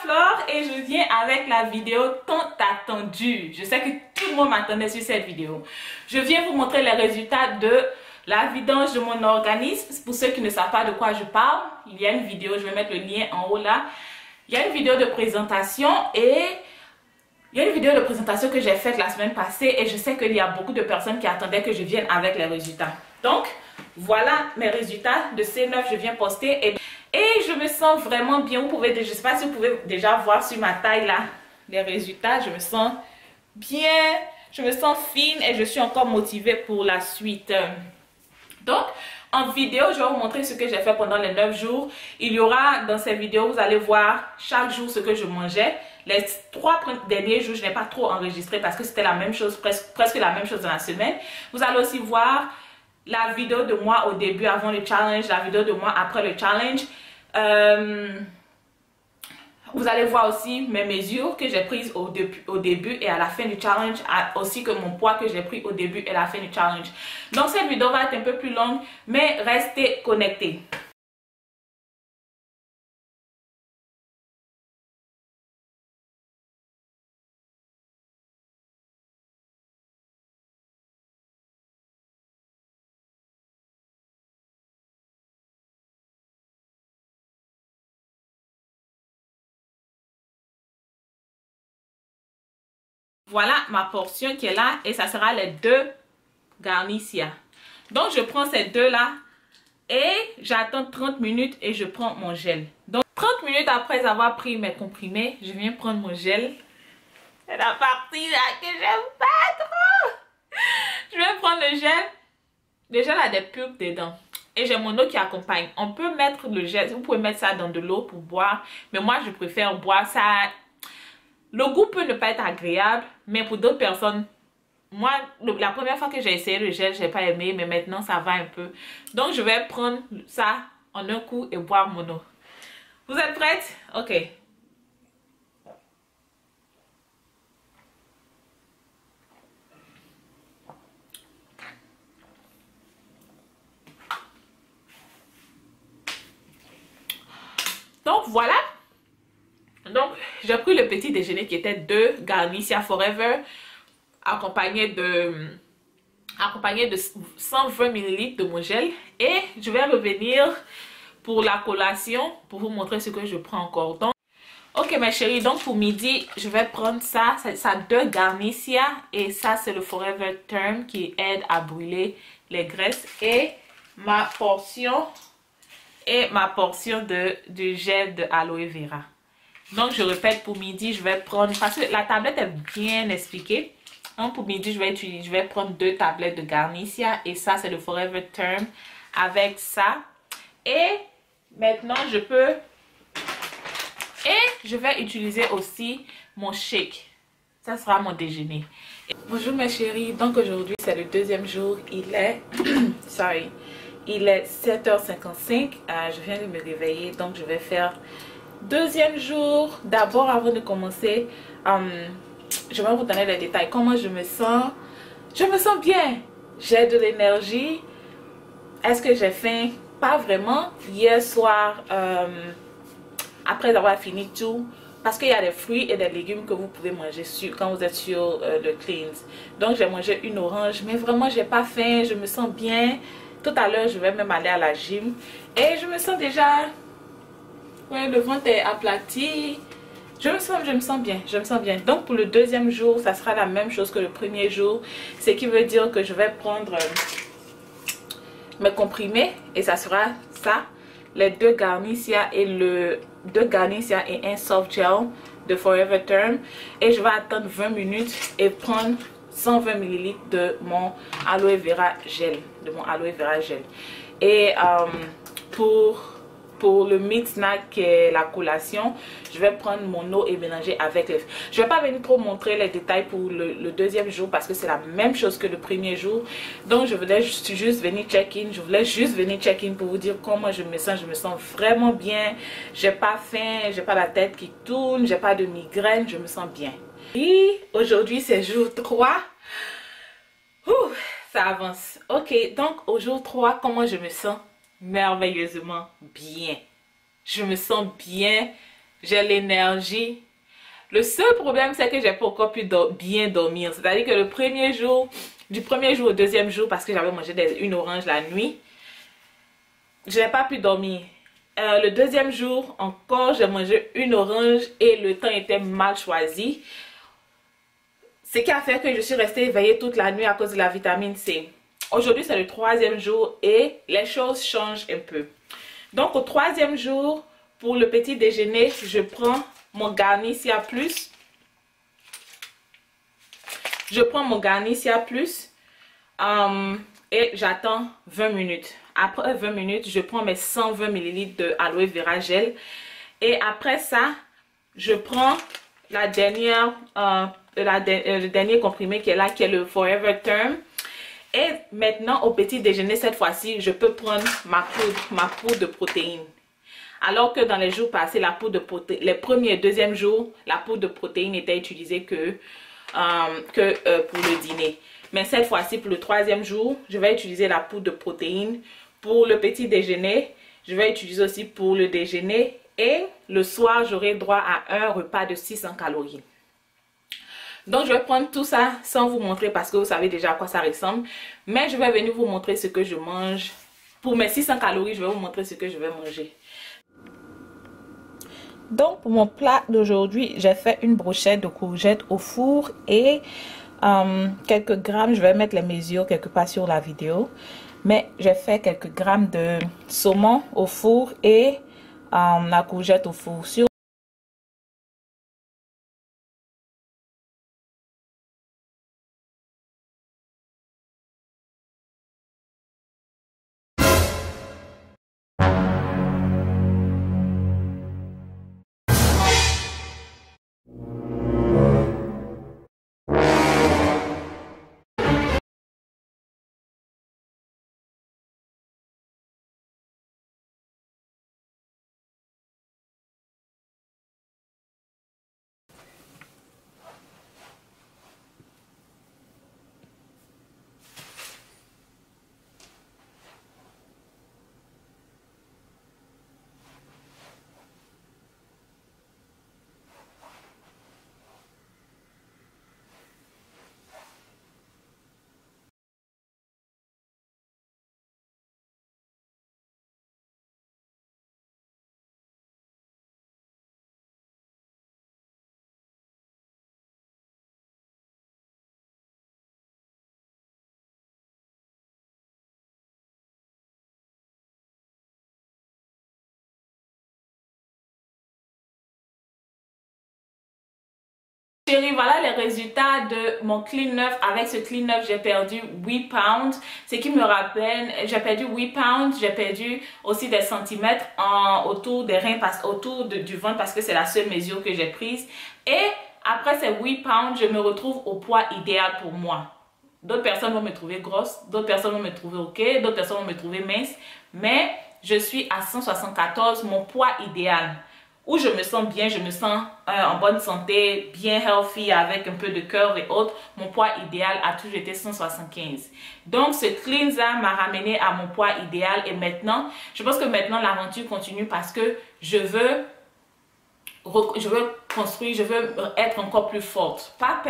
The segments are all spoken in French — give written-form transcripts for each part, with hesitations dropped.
Flore et je viens avec la vidéo tant attendue. Je sais que tout le monde m'attendait sur cette vidéo. Je viens vous montrer les résultats de la vidange de mon organisme. Pour ceux qui ne savent pas de quoi je parle, il y a une vidéo, je vais mettre le lien en haut là. Il y a une vidéo de présentation que j'ai faite la semaine passée et je sais qu'il y a beaucoup de personnes qui attendaient que je vienne avec les résultats. Donc, voilà mes résultats de C9, je viens poster et je me sens vraiment bien. Vous pouvez, je ne sais pas si vous pouvez déjà voir sur ma taille là les résultats. Je me sens bien, je me sens fine et je suis encore motivée pour la suite. Donc, en vidéo, je vais vous montrer ce que j'ai fait pendant les 9 jours. Il y aura dans cette vidéo, vous allez voir chaque jour ce que je mangeais. Les 3 derniers jours, je n'ai pas trop enregistré parce que c'était la même chose, presque la même chose dans la semaine. Vous allez aussi voir la vidéo de moi au début avant le challenge, la vidéo de moi après le challenge. Vous allez voir aussi mes mesures que j'ai prises au début et à la fin du challenge, aussi que mon poids que j'ai pris au début et à la fin du challenge. Donc cette vidéo va être un peu plus longue, mais restez connectés. Voilà ma portion qui est là et ça sera les 2 garnicia. Donc je prends ces 2 là et j'attends 30 minutes et je prends mon gel. Donc 30 minutes après avoir pris mes comprimés, je viens prendre mon gel. C'est la partie là que j'aime pas trop. Je vais prendre le gel. Le gel a des pulpes dedans. Et j'ai mon eau qui accompagne. On peut mettre le gel, vous pouvez mettre ça dans de l'eau pour boire. Mais moi je préfère boire ça. Le goût peut ne pas être agréable, mais pour d'autres personnes, moi, la première fois que j'ai essayé le gel, je n'ai pas aimé, mais maintenant ça va un peu. Donc, je vais prendre ça en un coup et boire mon eau. Vous êtes prêtes? Ok. Donc, voilà. Donc, j'ai pris le petit déjeuner qui était 2 Garnicia Forever accompagné de 120 ml de mon gel. Et je vais revenir pour la collation pour vous montrer ce que je prends encore. Donc, ok mes chéris, donc pour midi, je vais prendre ça. Ça 2 Garnicia et ça c'est le Forever Term qui aide à brûler les graisses. Et ma portion de gel de aloe vera. Donc, je répète, pour midi, je vais prendre... Parce que la tablette est bien expliquée. Donc, pour midi, je vais prendre 2 tablettes de Garnicia. Et ça, c'est le Forever Term avec ça. Et maintenant, je vais utiliser aussi mon shake. Ça sera mon déjeuner. Bonjour mes chéris. Donc, aujourd'hui, c'est le 2e jour. Il est... Il est 7h55. Je viens de me réveiller. Donc, je vais faire... 2e jour. D'abord, avant de commencer, je vais vous donner les détails. Comment je me sens? Je me sens bien. J'ai de l'énergie. Est-ce que j'ai faim? Pas vraiment. Hier soir, après avoir fini tout, parce qu'il y a des fruits et des légumes que vous pouvez manger quand vous êtes sur le cleanse. Donc, j'ai mangé une orange. Mais vraiment, j'ai pas faim. Je me sens bien. Tout à l'heure, je vais même aller à la gym. Et je me sens déjà... Ouais, le ventre est aplati. Je me sens bien. Je me sens bien. Donc, pour le 2e jour, ça sera la même chose que le 1er jour. Ce qui veut dire que je vais prendre mes comprimés. Et ça sera ça. Les 2 Garnicia et un soft gel de Forever Term. Et je vais attendre 20 minutes et prendre 120 ml de mon aloe vera gel. Et pour le mid snack qui est la collation, je vais prendre mon eau et mélanger avec les... Je ne vais pas venir trop montrer les détails pour le 2e jour parce que c'est la même chose que le 1er jour. Donc je voulais juste venir check-in. Je voulais juste venir check-in pour vous dire comment je me sens. Je me sens vraiment bien. J'ai pas faim, j'ai pas la tête qui tourne, j'ai pas de migraine, je me sens bien. Et aujourd'hui c'est jour 3. Ouh, ça avance. Ok, donc au jour 3, comment je me sens? Merveilleusement bien. Je me sens bien. j'ai l'énergie. Le seul problème, c'est que j'ai pas encore pu bien dormir. C'est-à-dire que le premier jour, du premier jour au deuxième jour, parce que j'avais mangé une orange la nuit, je n'ai pas pu dormir. Le deuxième jour, encore, j'ai mangé une orange et le temps était mal choisi. Ce qui a fait que je suis restée éveillée toute la nuit à cause de la vitamine C. Aujourd'hui, c'est le troisième jour et les choses changent un peu. Donc, au troisième jour, pour le petit déjeuner, je prends mon Garnicia Plus. Je prends mon Garnicia Plus et j'attends 20 minutes. Après 20 minutes, je prends mes 120 ml de aloe vera gel. Et après ça, je prends la dernière, le dernier comprimé qui est là, qui est le Forever Term. Et maintenant, au petit déjeuner, cette fois-ci, je peux prendre ma poudre de protéines. Alors que dans les jours passés, la poudre de protéines, les premiers et deuxièmes jours, la poudre de protéines était utilisée que pour le dîner. Mais cette fois-ci, pour le troisième jour, je vais utiliser la poudre de protéines pour le petit déjeuner. Je vais utiliser aussi pour le déjeuner. Et le soir, j'aurai droit à un repas de 600 calories. Donc, je vais prendre tout ça sans vous montrer parce que vous savez déjà à quoi ça ressemble. Mais je vais venir vous montrer ce que je mange. Pour mes 600 calories, je vais vous montrer ce que je vais manger. Donc, pour mon plat d'aujourd'hui, j'ai fait une brochette de courgettes au four et quelques grammes, je vais mettre les mesures quelque part sur la vidéo. Mais j'ai fait quelques grammes de saumon au four et la courgette au four. Chérie, voilà les résultats de mon clean 9. Avec ce clean 9, j'ai perdu 8 pounds. Ce qui me rappelle, j'ai perdu 8 pounds. J'ai perdu aussi des centimètres autour des reins, autour du ventre parce que c'est la seule mesure que j'ai prise. Et après ces 8 pounds, je me retrouve au poids idéal pour moi. D'autres personnes vont me trouver grosse, d'autres personnes vont me trouver ok, d'autres personnes vont me trouver mince. Mais je suis à 174, mon poids idéal. Où je me sens bien, je me sens en bonne santé, bien healthy, avec un peu de cœur et autres. Mon poids idéal a toujours été 175. Donc, ce cleanser m'a ramené à mon poids idéal. Et maintenant, je pense que maintenant, l'aventure continue parce que je veux construire, je veux être encore plus forte. Pas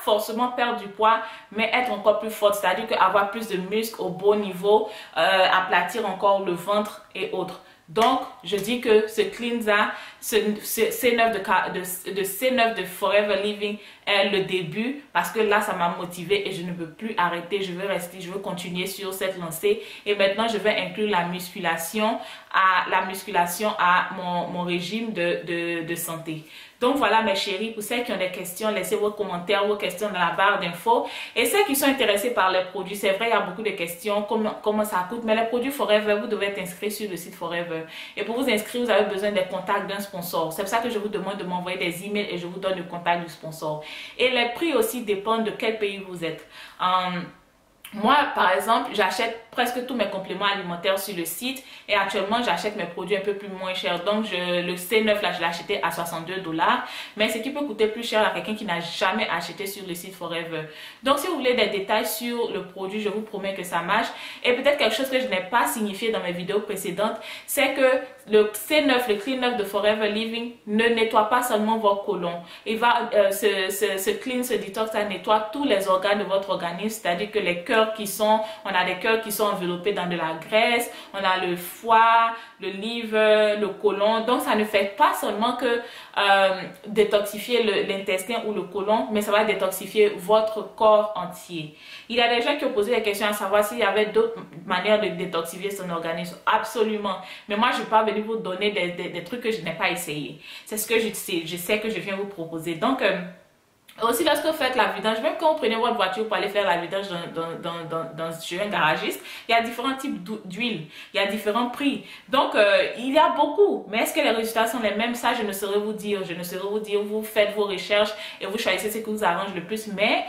forcément perdre du poids, mais être encore plus forte. C'est-à-dire avoir plus de muscles au bon niveau, aplatir encore le ventre et autres. Donc, je dis que ce cleanser, ce C9 de C9 de Forever Living est le début parce que là, ça m'a motivée et je ne peux plus arrêter. Je veux rester, je veux continuer sur cette lancée. Et maintenant, je vais inclure la musculation à mon régime de santé. Donc voilà mes chéris, pour celles qui ont des questions, laissez vos commentaires, vos questions dans la barre d'infos. Et celles qui sont intéressées par les produits, c'est vrai, il y a beaucoup de questions, comment ça coûte. Mais les produits Forever, vous devez être inscrit sur le site Forever. Et pour vous inscrire, vous avez besoin des contacts d'un sponsor. C'est pour ça que je vous demande de m'envoyer des emails et je vous donne le contact du sponsor. Et les prix aussi dépendent de quel pays vous êtes. Moi, par exemple, j'achète presque tous mes compléments alimentaires sur le site et actuellement, j'achète mes produits un peu plus moins chers. Donc, le C9, là, je l'ai acheté à 62 $. Mais ce qui peut coûter plus cher à quelqu'un qui n'a jamais acheté sur le site Forever. Donc, si vous voulez des détails sur le produit, je vous promets que ça marche. Et peut-être quelque chose que je n'ai pas signifié dans mes vidéos précédentes, c'est que le C9, le Clean 9 de Forever Living ne nettoie pas seulement votre côlon. Il va, ce Clean, ce Detox, ça nettoie tous les organes de votre organisme, c'est-à-dire que les cœurs qui sont, on a des cœurs qui sont enveloppés dans de la graisse, on a le foie, le liver, le côlon. Donc, ça ne fait pas seulement que détoxifier l'intestin ou le côlon, mais ça va détoxifier votre corps entier. Il y a des gens qui ont posé des questions à savoir s'il y avait d'autres manières de détoxifier son organisme. Absolument. Mais moi, je ne vais pas venir vous donner des trucs que je n'ai pas essayé. C'est ce que je sais que je viens vous proposer. Donc, aussi, lorsque vous faites la vidange, même quand vous prenez votre voiture pour aller faire la vidange chez un garagiste, il y a différents types d'huile, il y a différents prix. Donc, il y a beaucoup. Mais est-ce que les résultats sont les mêmes? Ça, je ne saurais vous dire. Je ne saurais vous dire. Vous faites vos recherches et vous choisissez ce qui vous arrange le plus. Mais,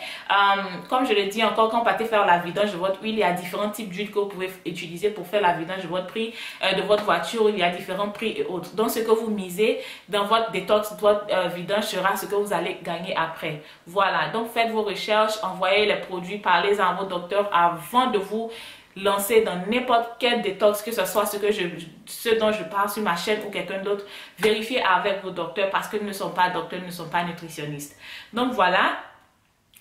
comme je l'ai dit encore, quand vous partez faire la vidange de votre huile, il y a différents types d'huile que vous pouvez utiliser pour faire la vidange de votre prix, de votre voiture. Il y a différents prix et autres. Donc, ce que vous misez dans votre détox, votre vidange sera ce que vous allez gagner après. Voilà, donc faites vos recherches, envoyez les produits, parlez-en à vos docteurs avant de vous lancer dans n'importe quel détox, que ce soit ce dont je parle sur ma chaîne ou quelqu'un d'autre. Vérifiez avec vos docteurs parce qu'ils ne sont pas docteurs, ne sont pas nutritionnistes. Donc voilà,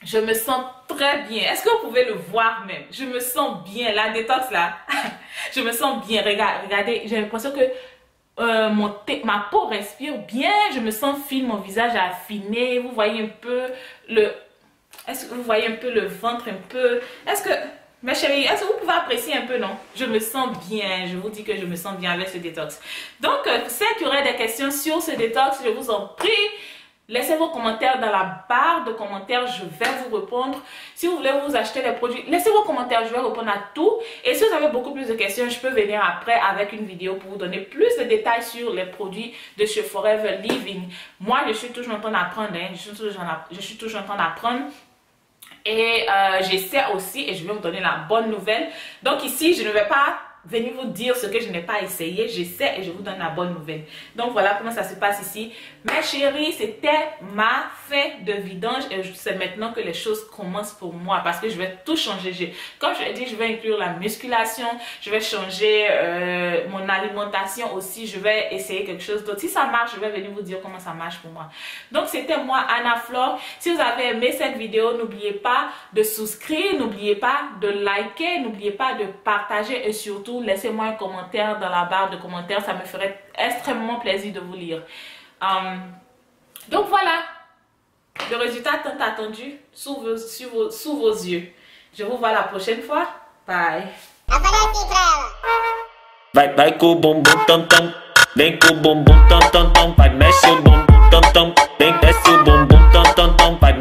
je me sens très bien. Est-ce que vous pouvez le voir même? Je me sens bien, la détox là, je me sens bien. Regardez, j'ai l'impression que ma peau respire bien, je me sens fine, mon visage a affiné, vous voyez un peu est-ce que vous voyez un peu le ventre un peu, est-ce que, mes chéris, est-ce que vous pouvez apprécier un peu, non? Je me sens bien, je vous dis que je me sens bien avec ce détox. Donc, ceux qui auraient des questions sur ce détox, je vous en prie, laissez vos commentaires dans la barre de commentaires, je vais vous répondre. Si vous voulez vous acheter les produits, laissez vos commentaires, je vais répondre à tout. Et si vous avez beaucoup plus de questions, je peux venir après avec une vidéo pour vous donner plus de détails sur les produits de chez Forever Living. Moi, je suis toujours en train d'apprendre, hein. Je suis toujours en train d'apprendre. Et j'essaie aussi, et je vais vous donner la bonne nouvelle. Donc ici, je ne vais pas venir vous dire ce que je n'ai pas essayé. J'essaie et je vous donne la bonne nouvelle. Donc voilà comment ça se passe ici. Mes chéris, c'était ma fin de vidange et c'est maintenant que les choses commencent pour moi parce que je vais tout changer. Comme je l'ai dit, je vais inclure la musculation, je vais changer mon alimentation aussi, je vais essayer quelque chose d'autre. Si ça marche, je vais venir vous dire comment ça marche pour moi. Donc c'était moi, Anna Flore. Si vous avez aimé cette vidéo, n'oubliez pas de souscrire, n'oubliez pas de liker, n'oubliez pas de partager et surtout laissez-moi un commentaire dans la barre de commentaires, ça me ferait extrêmement plaisir de vous lire. Donc voilà, le résultat tant attendu sous vos yeux. Je vous vois la prochaine fois. Bye. Vai com o bumbum tam tam, vem com o bumbum tam tam tam, vai mexe o bumbum tam tam, vem desce o bumbum tam tam tam, vai